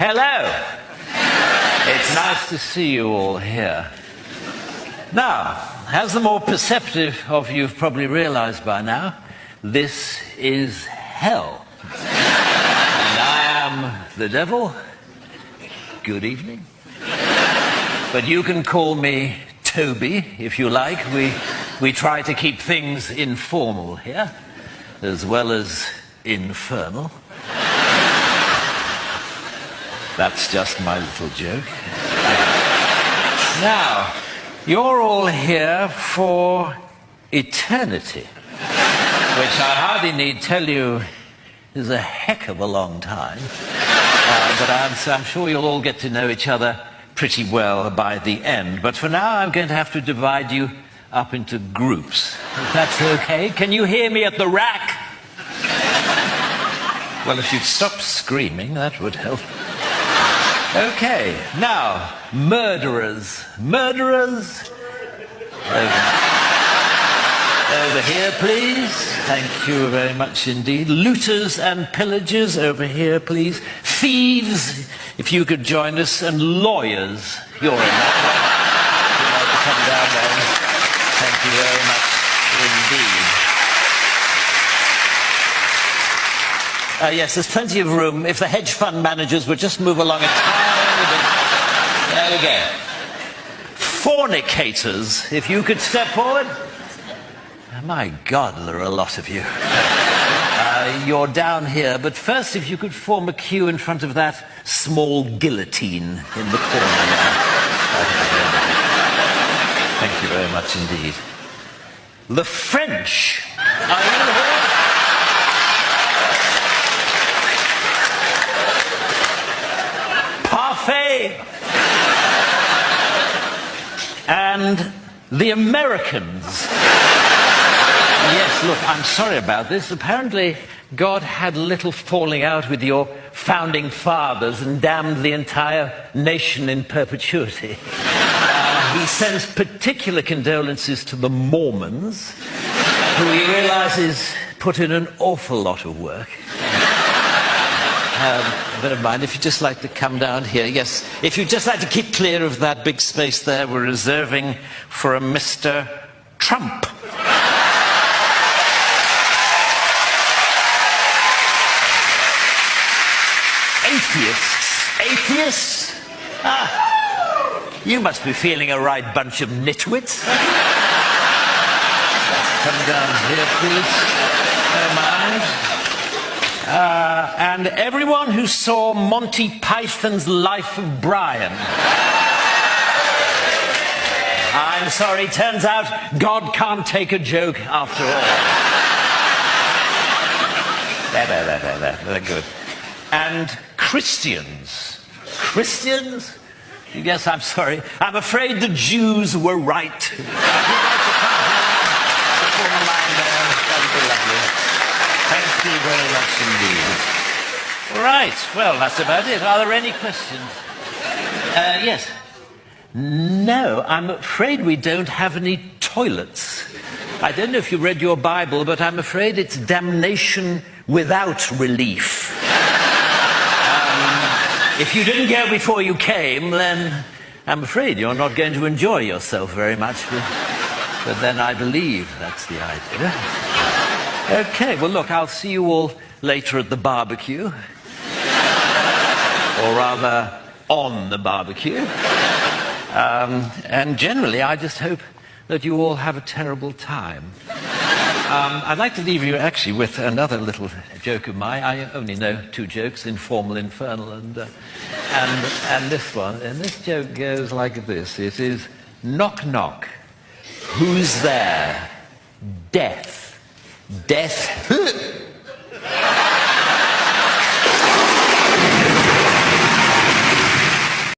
Hello. It's nice to see you all here. Now, as the more perceptive of you have probably realized by now, this is hell. And I am the devil. Good evening. But you can call me Toby, if you like. We try to keep things informal here, as well as infernal. That's just my little joke. Now, you're all here for eternity, which I hardly need tell you is a heck of a long time. But I'm sure you'll all get to know each other pretty well by the end. But for now, I'm going to have to divide you up into groups. If that's okay. Can you hear me at the rack? Well, if you'd stop screaming, that would help. Okay, now, murderers. Murderers? Over here, please. Thank you very much indeed. Looters and pillagers, over here, please. Thieves, if you could join us. And lawyers, you're in that one. You'd like to come down there. Thank you very much indeed. Yes, there's plenty of room. If the hedge fund managers would just move along a tiny bit. There we go. Fornicators, if you could step forward. My God, there are a lot of you. You're down here, but first if you could form a queue in front of that small guillotine in the corner there. Thank you very much indeed. The French. Are you here? Parfait. And the Americans. Yes, look, I'm sorry about this. Apparently, God had a little falling out with your founding fathers and damned the entire nation in perpetuity. He sends particular condolences to the Mormons, who he realizes put in an awful lot of work. Never mind, if you'd just like to come down here. Yes, if you'd just like to keep clear of that big space there, we're reserving for a Mr. Trump. Atheists. Atheists? Ah, you must be feeling a right bunch of nitwits. Come down here, please. Never mind. And everyone who saw Monty Python's Life of Brian. I'm sorry, turns out God can't take a joke after all. There, good. And Christians. Christians? Yes, I'm sorry. I'm afraid the Jews were right. Thank you very much indeed. Right, well, that's about it. Are there any questions? Yes. No, I'm afraid we don't have any toilets. I don't know if you read your Bible, but I'm afraid it's damnation without relief. If you didn't go before you came, then I'm afraid you're not going to enjoy yourself very much. But then I believe that's the idea. Okay, well, look, I'll see you all later at the barbecue. Or rather, on the barbecue. And generally, I just hope that you all have a terrible time. I'd like to leave you actually with another little joke of mine. I only know two jokes, informal, infernal, and this one. And this joke goes like this. It is, knock, knock. Who's there? Death. Death.